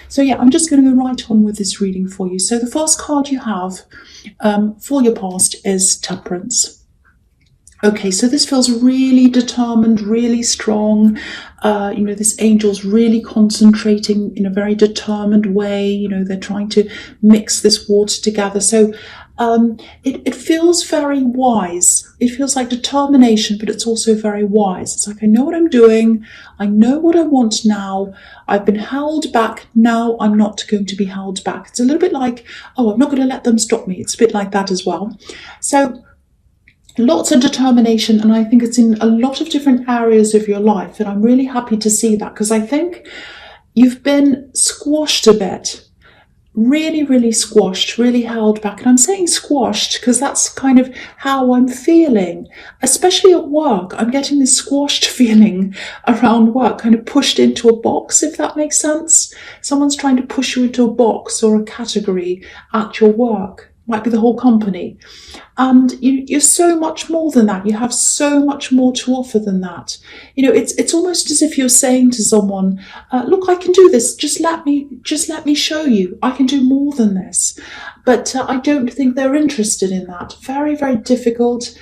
So yeah, I'm just going to go right on with this reading for you. So the first card you have for your past is Temperance. Okay, so this feels really determined, really strong. This angel's really concentrating in a very determined way. They're trying to mix this water together. So it feels very wise. It feels like determination, but it's also very wise. It's like, I know what I'm doing. I know what I want now. I've been held back. Now I'm not going to be held back. It's a little bit like, oh, I'm not going to let them stop me. It's a bit like that as well. So lots of determination, and I think it's in a lot of different areas of your life, and I'm really happy to see that, because I think you've been squashed a bit, really, really squashed, really held back. And I'm saying squashed because that's kind of how I'm feeling, especially at work. I'm getting this squashed feeling around work, kind of pushed into a box, if that makes sense. Someone's trying to push you into a box or a category at your work. Might be the whole company, and you're so much more than that. You have so much more to offer than that. It's almost as if you're saying to someone, look, I can do this, just let me show you, I can do more than this. But I don't think they're interested in that. Very, very difficult,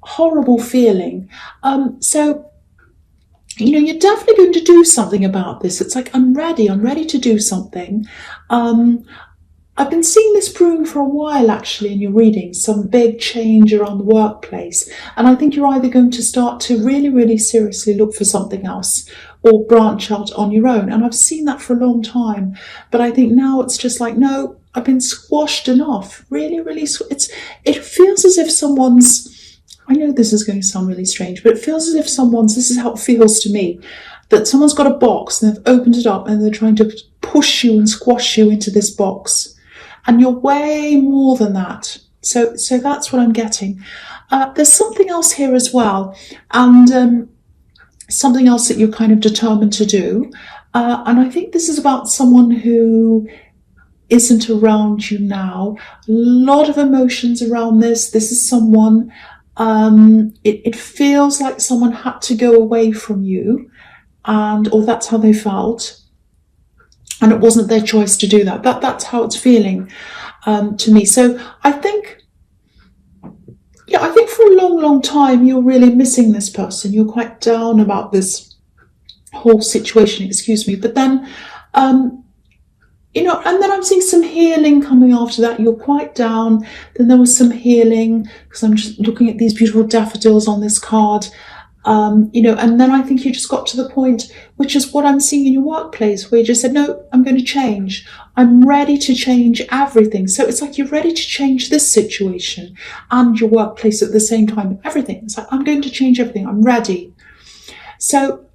horrible feeling. So you're definitely going to do something about this. It's like, I'm ready to do something. I've been seeing this brewing for a while, actually, in your readings, some big change around the workplace. And I think you're either going to start to really, really seriously look for something else or branch out on your own. And I've seen that for a long time. But I think now it's just like, no, I've been squashed enough. Really, really, it feels as if someone's, I know this is going to sound really strange, but it feels as if this is how it feels to me, that someone's got a box and they've opened it up and they're trying to push you and squash you into this box. And you're way more than that. So that's what I'm getting. There's something else here as well, and something else that you're kind of determined to do. And I think this is about someone who isn't around you now. A lot of emotions around this. This is someone, it feels like someone had to go away from you, or that's how they felt. And it wasn't their choice to do that. That's how it's feeling to me. So I think for a long, long time, you're really missing this person. You're quite down about this whole situation, excuse me. But then, and then I'm seeing some healing coming after that. You're quite down. Then there was some healing, because I'm just looking at these beautiful daffodils on this card. And then I think you just got to the point, which is what I'm seeing in your workplace, where you just said, no, I'm going to change. I'm ready to change everything. So it's like you're ready to change this situation and your workplace at the same time. Everything. It's like, I'm going to change everything. I'm ready. So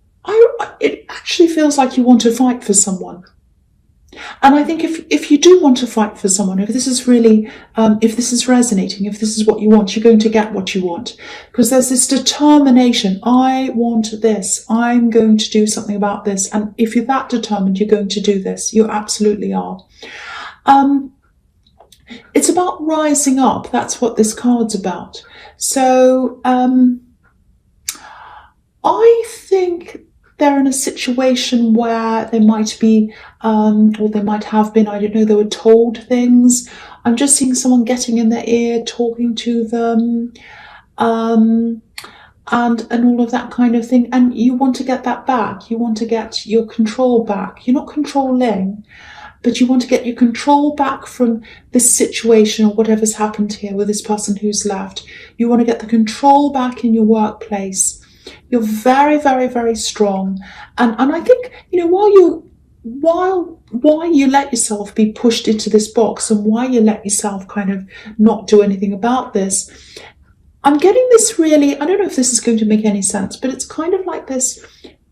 it actually feels like you want to fight for someone. And I think if you do want to fight for someone, if this is really, if this is resonating, if this is what you want, you're going to get what you want. Because there's this determination. I want this. I'm going to do something about this. And if you're that determined, you're going to do this. You absolutely are. It's about rising up. That's what this card's about. So I think they're in a situation where they might be, or they might have been, I don't know, they were told things. I'm just seeing someone getting in their ear, talking to them, and all of that kind of thing. And you want to get that back. You want to get your control back. You're not controlling, but you want to get your control back from this situation or whatever's happened here with this person who's left. You want to get the control back in your workplace. You're very, very, very strong. And I think, while you let yourself be pushed into this box, and why you let yourself kind of not do anything about this, I'm getting this really, I don't know if this is going to make any sense, but it's kind of like this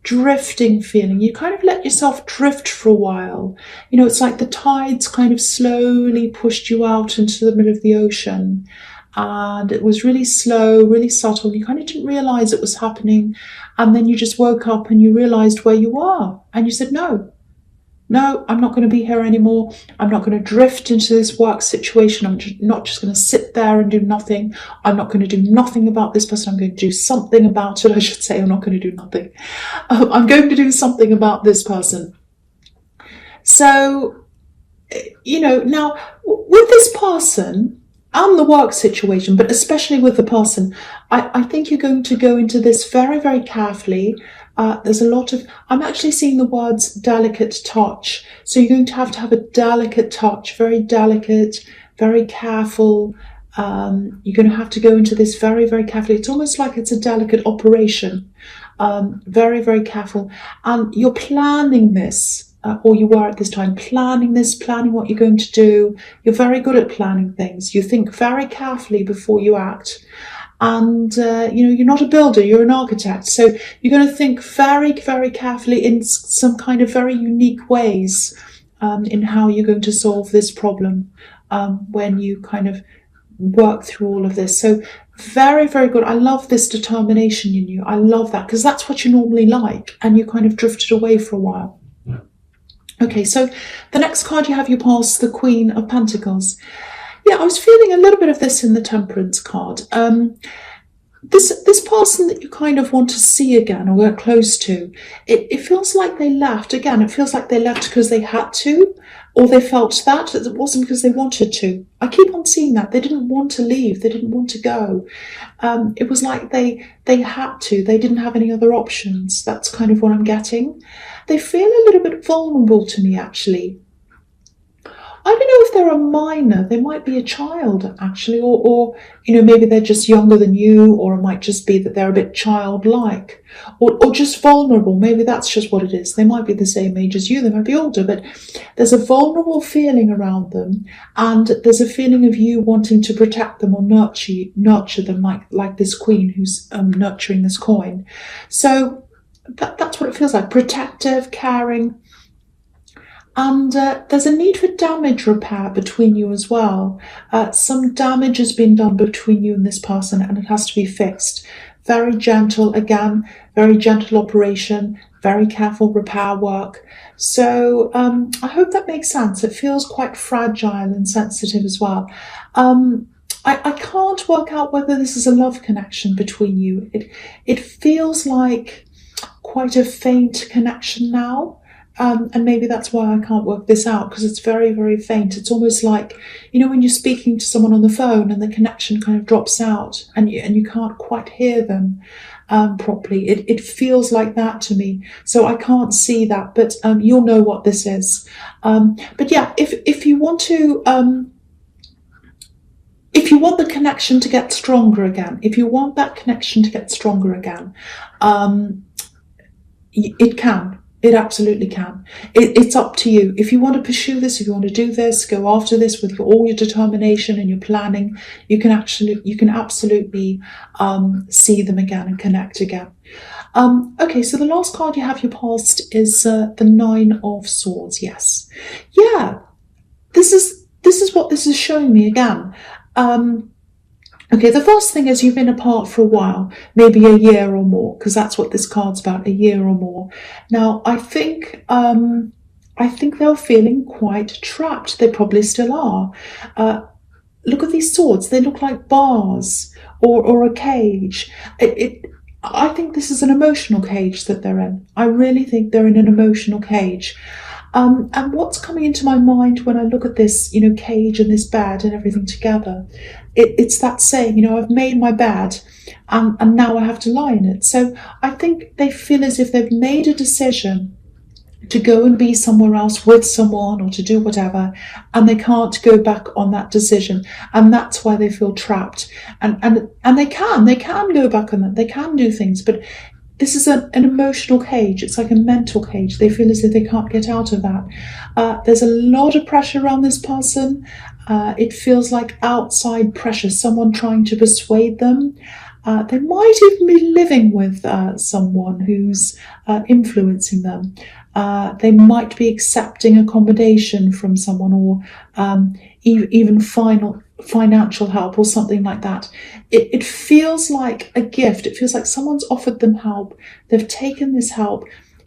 drifting feeling. You kind of let yourself drift for a while. It's like the tides kind of slowly pushed you out into the middle of the ocean. And it was really slow, really subtle. You kind of didn't realize it was happening. And then you just woke up and you realized where you were. And you said, no, I'm not going to be here anymore. I'm not going to drift into this work situation. I'm not just going to sit there and do nothing. I'm not going to do nothing about this person. I'm going to do something about it. I should say, I'm not going to do nothing. I'm going to do something about this person. So, now with this person and the work situation, but especially with the person, I think you're going to go into this very, very carefully. There's a lot of, I'm actually seeing the words delicate touch. So you're going to have a delicate touch, very delicate, very careful. You're going to have to go into this very, very carefully. It's almost like it's a delicate operation. Very, very careful. And you're planning this, or you were at this time, planning this, planning what you're going to do. You're very good at planning things. You think very carefully before you act. And, you're not a builder, you're an architect. So you're going to think very, very carefully in some kind of very unique ways in how you're going to solve this problem when you kind of work through all of this. So very, very good. I love this determination in you. I love that because that's what you normally like, and you kind of drifted away for a while. Okay, so the next card you have, you pass the Queen of Pentacles. Yeah, I was feeling a little bit of this in the Temperance card. This person that you kind of want to see again or get close to, it feels like they left. Again, it feels like they left because they had to, or they felt that. It wasn't because they wanted to. I keep on seeing that. They didn't want to leave. They didn't want to go. It was like they had to. They didn't have any other options. That's kind of what I'm getting. They feel a little bit vulnerable to me, actually. I don't know if they're a minor. They might be a child, actually, or maybe they're just younger than you, or it might just be that they're a bit childlike, or just vulnerable. Maybe that's just what it is. They might be the same age as you. They might be older, but there's a vulnerable feeling around them, and there's a feeling of you wanting to protect them or nurture them, like this queen who's nurturing this coin. So that's what it feels like: protective, caring. And there's a need for damage repair between you as well. Some damage has been done between you and this person, and it has to be fixed. Very gentle, again, very gentle operation, very careful repair work. So I hope that makes sense. It feels quite fragile and sensitive as well. I can't work out whether this is a love connection between you. It feels like quite a faint connection now. And maybe that's why I can't work this out, because it's very, very faint. It's almost like, when you're speaking to someone on the phone and the connection kind of drops out and you can't quite hear them properly. It feels like that to me. So I can't see that, but you'll know what this is. But yeah, if you want to... if you want the connection to get stronger again, it can. It absolutely can. It's up to you. If you want to pursue this, if you want to do this, go after this with all your determination and your planning, you can absolutely see them again and connect again. Okay, so the last card you have your past is the Nine of Swords. Yes, yeah. This is what this is showing me again. Okay, the first thing is you've been apart for a while, maybe a year or more, because that's what this card's about, a year or more. Now, I think they're feeling quite trapped. They probably still are. Look at these swords. They look like bars or a cage. I think this is an emotional cage that they're in. I really think they're in an emotional cage. And what's coming into my mind when I look at this, cage and this bed and everything together, it's that saying, I've made my bed and now I have to lie in it. So I think they feel as if they've made a decision to go and be somewhere else with someone or to do whatever, and they can't go back on that decision. And that's why they feel trapped. And they can go back on that. They can do things, but this is an emotional cage. It's like a mental cage. They feel as if they can't get out of that. There's a lot of pressure around this person. It feels like outside pressure, someone trying to persuade them. They might even be living with someone who's influencing them. They might be accepting accommodation from someone, or even financial help or something like that. It feels like a gift. It feels like someone's offered them help. They've taken this help,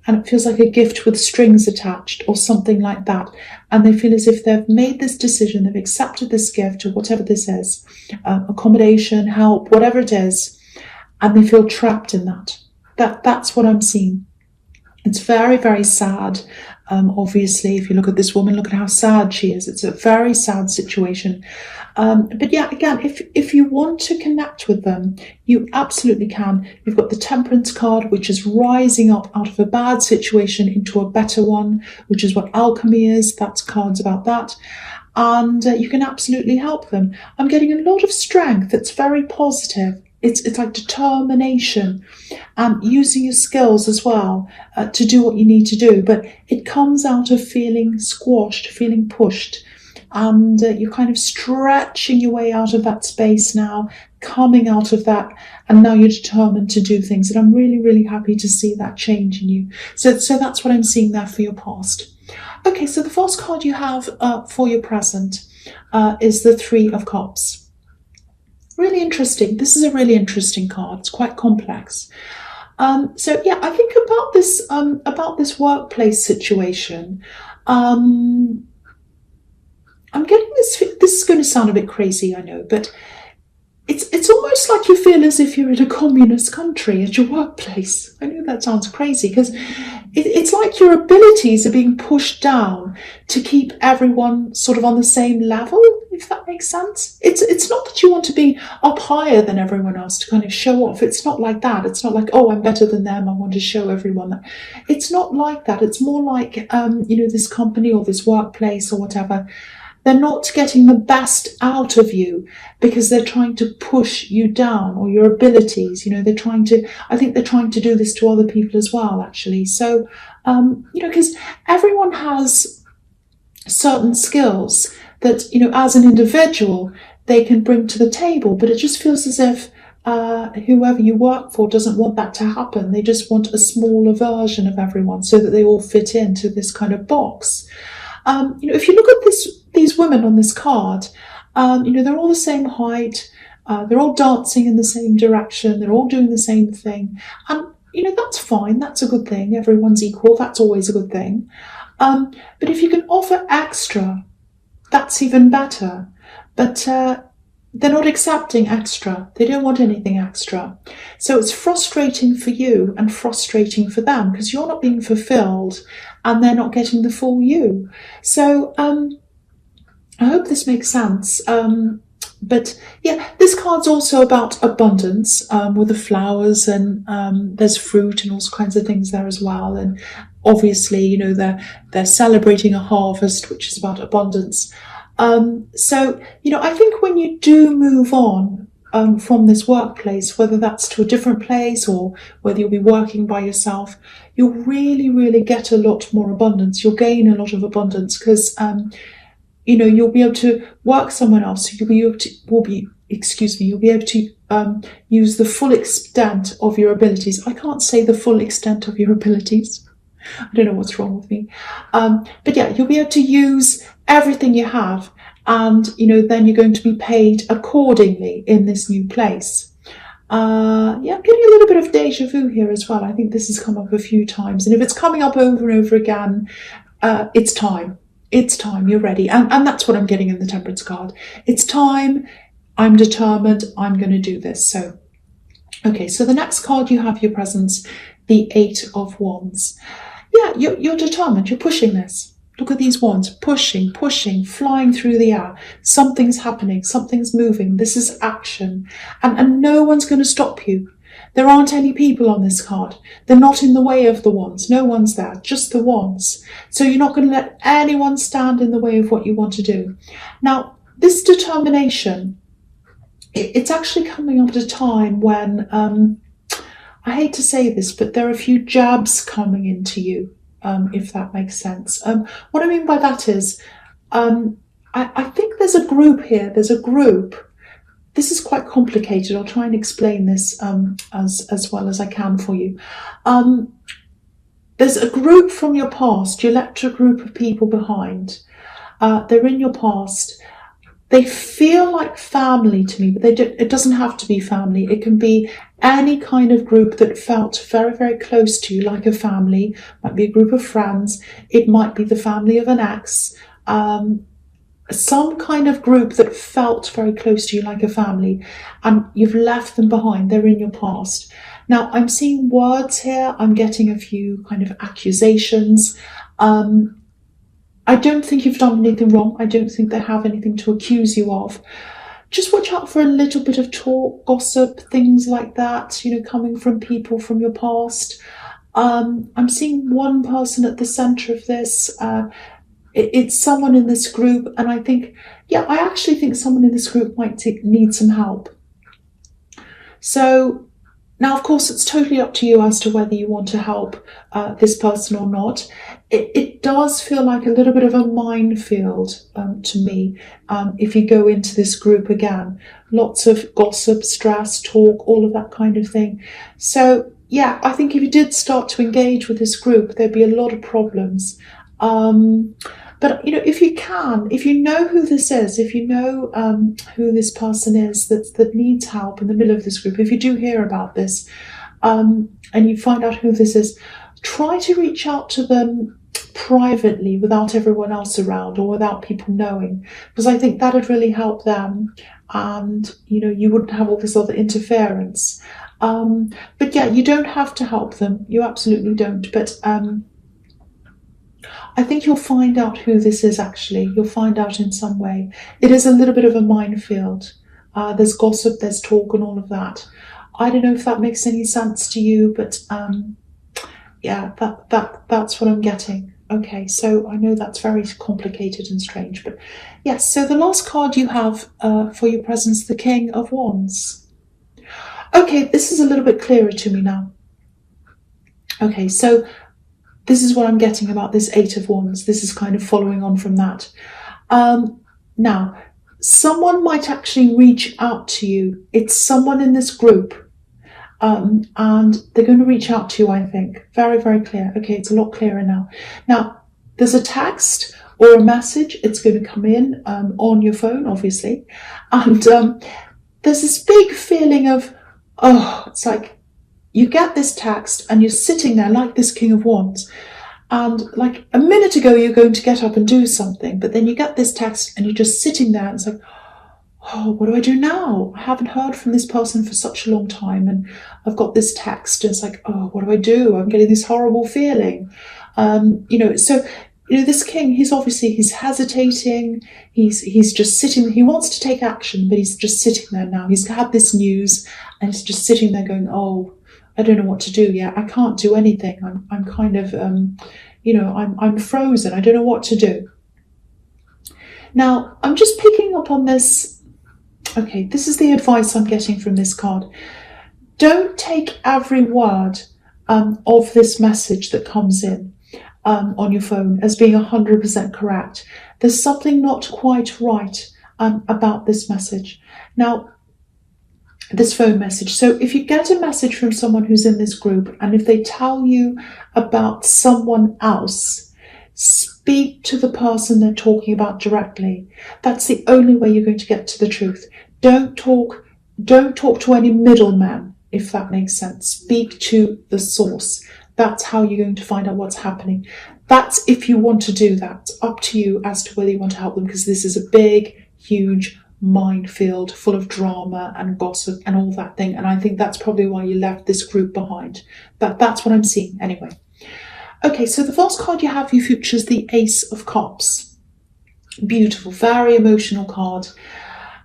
and it feels like a gift with strings attached or something like that. And they feel as if they've made this decision, they've accepted this gift or whatever this is, accommodation, help, whatever it is, and they feel trapped in that. That's what I'm seeing. It's very, very sad. Obviously, if you look at this woman, look at how sad she is. It's a very sad situation. But yeah, again, if you want to connect with them, you absolutely can. You've got the Temperance card, which is rising up out of a bad situation into a better one, which is what alchemy is. That's cards about that. And you can absolutely help them. I'm getting a lot of strength. It's very positive. It's like determination and using your skills as well to do what you need to do. But it comes out of feeling squashed, feeling pushed. And you're kind of stretching your way out of that space now, coming out of that. And now you're determined to do things. And I'm really, really happy to see that change in you. So that's what I'm seeing there for your past. Okay, so the first card you have for your present is the Three of Cups. Really interesting. This is a really interesting card. It's quite complex. So yeah, I think about this workplace situation. I'm getting this. This is going to sound a bit crazy, I know, but it's almost like you feel as if you're in a communist country at your workplace. I know that sounds crazy because it's like your abilities are being pushed down to keep everyone sort of on the same level, if that makes sense. It's not that you want to be up higher than everyone else to kind of show off. It's not like that. It's not like, oh, I'm better than them, I want to show everyone that. It's not like that. It's more like, this company or this workplace or whatever, they're not getting the best out of you because they're trying to push you down or your abilities. I think they're trying to do this to other people as well, actually. So, because everyone has certain skills that, as an individual, they can bring to the table, but it just feels as if whoever you work for doesn't want that to happen. They just want a smaller version of everyone so that they all fit into this kind of box. If you look at these women on this card, they're all the same height, they're all dancing in the same direction, they're all doing the same thing. And, that's fine, that's a good thing. Everyone's equal, that's always a good thing. But if you can offer extra, that's even better. But they're not accepting extra. They don't want anything extra. So it's frustrating for you and frustrating for them because you're not being fulfilled and they're not getting the full you. So I hope this makes sense. But yeah, this card's also about abundance with the flowers and there's fruit and all kinds of things there as well. And obviously, they're celebrating a harvest, which is about abundance. So, I think when you do move on from this workplace, whether that's to a different place or whether you'll be working by yourself, you'll really, really get a lot more abundance. You'll gain a lot of abundance because, you'll be able to work somewhere else. You'll be able to use the full extent of your abilities. I can't say the full extent of your abilities. I don't know what's wrong with me. But yeah, you'll be able to use everything you have and, then you're going to be paid accordingly in this new place. I'm getting a little bit of deja vu here as well. I think this has come up a few times. And if it's coming up over and over again, it's time. It's time. You're ready. And that's what I'm getting in the Temperance card. It's time. I'm determined. I'm going to do this. So, okay. So the next card you have your presence, the Eight of Wands. Yeah, you're determined. You're pushing this. Look at these wands. Pushing, flying through the air. Something's happening. Something's moving. This is action. And no one's going to stop you. There aren't any people on this card. They're not in the way of the wands. No one's there. Just the wands. So you're not going to let anyone stand in the way of what you want to do. Now, this determination, it's actually coming up at a time when... I hate to say this, but there are a few jabs coming into you, if that makes sense. What I mean by that is, I think there's a group here. There's a group. This is quite complicated. I'll try and explain this as well as I can for you. There's a group from your past. You left a group of people behind. They're in your past. They feel like family to me, but it doesn't have to be family. It can be any kind of group that felt very, very close to you, like a family. It might be a group of friends. It might be the family of an ex. Some kind of group that felt very close to you, like a family, and you've left them behind. They're in your past. Now, I'm seeing words here. I'm getting a few kind of accusations. I don't think you've done anything wrong. I don't think they have anything to accuse you of. Just watch out for a little bit of talk, gossip, things like that, coming from people from your past. I'm seeing one person at the center of this. It's someone in this group, and I actually think someone in this group might need some help. So now, of course, it's totally up to you as to whether you want to help this person or not. It does feel like a little bit of a minefield to me if you go into this group again. Lots of gossip, stress, talk, all of that kind of thing. So, yeah, I think if you did start to engage with this group, there'd be a lot of problems. But, if you know who this is, if you know who this person is that needs help in the middle of this group, if you do hear about this and you find out who this is, try to reach out to them privately without everyone else around or without people knowing, because I think that would really help them, and, you wouldn't have all this other interference. But yeah, you don't have to help them. You absolutely don't. But I think you'll find out who this is actually. You'll find out in some way. It is a little bit of a minefield. There's gossip, there's talk and all of that. I don't know if that makes any sense to you, but yeah, that's what I'm getting. Okay, so I know that's very complicated and strange, but yes, so the last card you have for your presence, the King of Wands. Okay, this is a little bit clearer to me now. Okay, so this is what I'm getting about this Eight of Wands. This is kind of following on from that. Now, someone might actually reach out to you. It's someone in this group. And they're going to reach out to you, I think. Very, very clear. Okay, it's a lot clearer now. Now, there's a text or a message. It's going to come in on your phone, obviously. And there's this big feeling of, it's like you get this text and you're sitting there like this King of Wands. And like a minute ago, you're going to get up and do something. But then you get this text and you're just sitting there and it's like, what do I do now? I haven't heard from this person for such a long time, and I've got this text, and it's like, what do I do? I'm getting this horrible feeling. So this king, he's hesitating. He's just sitting. He wants to take action, but he's just sitting there now. He's had this news, and he's just sitting there going, I don't know what to do yet. I can't do anything. I'm kind of, I'm frozen. I don't know what to do. Now, I'm just picking up on this. Okay, this is the advice I'm getting from this card. Don't take every word of this message that comes in on your phone as being 100% correct. There's something not quite right about this message. Now, this phone message. So if you get a message from someone who's in this group, and if they tell you about someone else, speak to the person they're talking about directly. That's the only way you're going to get to the truth. Don't talk to any middleman, if that makes sense. Speak to the source. That's how you're going to find out what's happening. That's if you want to do that. It's up to you as to whether you want to help them, because this is a big, huge minefield full of drama and gossip and all that thing. And I think that's probably why you left this group behind. But that's what I'm seeing anyway. Okay, so the first card you have, you features the Ace of Cups. Beautiful, very emotional card.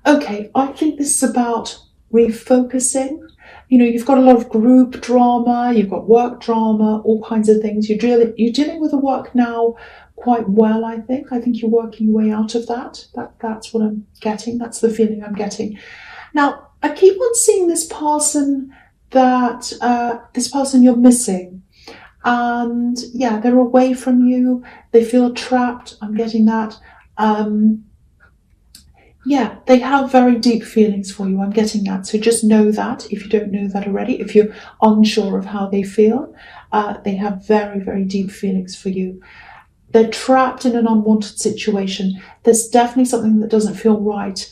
Okay, I think this is about refocusing. You've got a lot of group drama, you've got work drama, all kinds of things. You're dealing with the work now quite well, I think. I think you're working your way out of that. That's what I'm getting. That's the feeling I'm getting. Now, I keep on seeing this person you're missing. And yeah, they're away from you. They feel trapped. I'm getting that. Yeah, they have very deep feelings for you. I'm getting that. So just know that if you don't know that already, if you're unsure of how they feel, they have very, very deep feelings for you. They're trapped in an unwanted situation. There's definitely something that doesn't feel right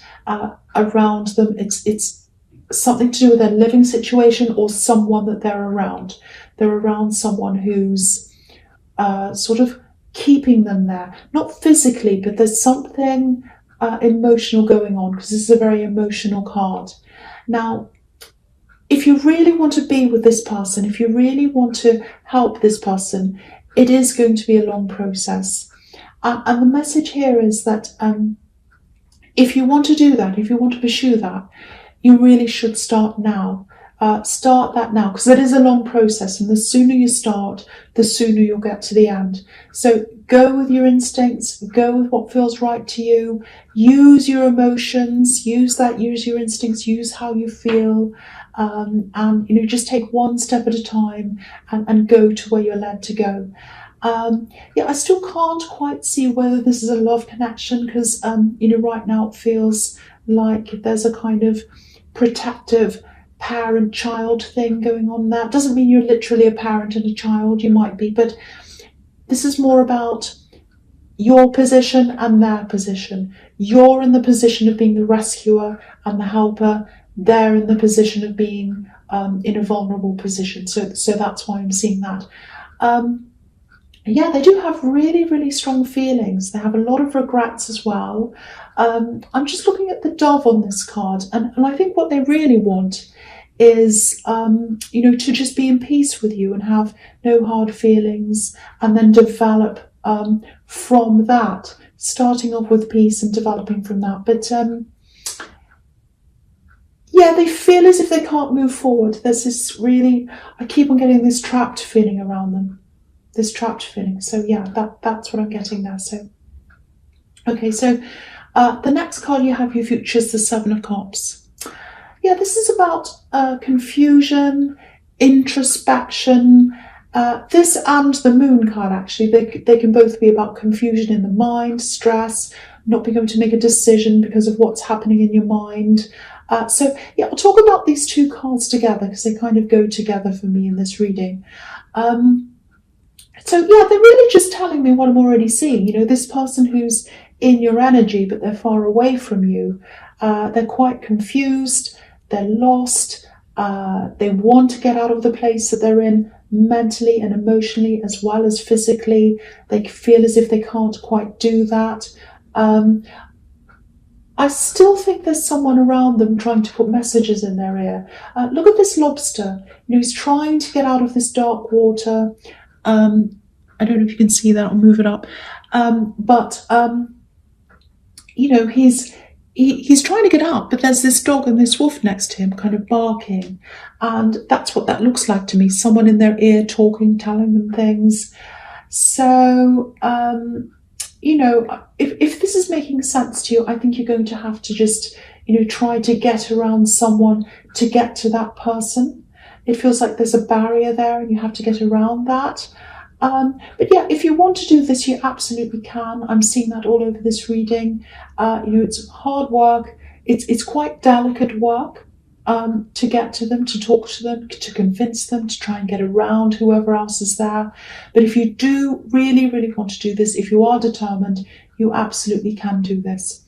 around them. It's something to do with their living situation or someone that they're around. They're around someone who's sort of keeping them there. Not physically, but there's something emotional going on, because this is a very emotional card. Now, if you really want to be with this person, if you really want to help this person, it is going to be a long process. And the message here is that if you want to do that, if you want to pursue that, you really should start now. Start that now, because it is a long process, and the sooner you start, the sooner you'll get to the end. So go with your instincts, go with what feels right to you, use your emotions, use your instincts, use how you feel, and just take one step at a time and go to where you're led to go. I still can't quite see whether this is a love connection, because right now it feels like there's a kind of protective parent-child thing going on there. It doesn't mean you're literally a parent and a child, you might be, but this is more about your position and their position. You're in the position of being the rescuer and the helper. They're in the position of being in a vulnerable position. So that's why I'm seeing that. They do have really, really strong feelings. They have a lot of regrets as well. I'm just looking at the dove on this card, and I think what they really want is, to just be in peace with you and have no hard feelings, and then develop from that, starting off with peace and developing from that. But they feel as if they can't move forward. There's this really, I keep on getting this trapped feeling around them. This trapped feeling. So that's what I'm getting there. So, okay, so the next card you have, your future, is the Seven of Cups. This is about confusion, introspection. This and the Moon card, actually, they can both be about confusion in the mind, stress, not being able to make a decision because of what's happening in your mind. I'll talk about these two cards together because they kind of go together for me in this reading. They're really just telling me what I'm already seeing. This person who's in your energy, but they're far away from you. They're quite confused. They're lost. They want to get out of the place that they're in mentally and emotionally, as well as physically. They feel as if they can't quite do that. I still think there's someone around them trying to put messages in their ear. Look at this lobster. He's trying to get out of this dark water. I don't know if you can see that. I'll move it up. He's trying to get out, but there's this dog and this wolf next to him kind of barking. And that's what that looks like to me. Someone in their ear talking, telling them things. So, if this is making sense to you, I think you're going to have to just, try to get around someone to get to that person. It feels like there's a barrier there and you have to get around that. If you want to do this, you absolutely can. I'm seeing that all over this reading. It's hard work. It's quite delicate work to get to them, to talk to them, to convince them, to try and get around whoever else is there. But if you do really, really want to do this, if you are determined, you absolutely can do this.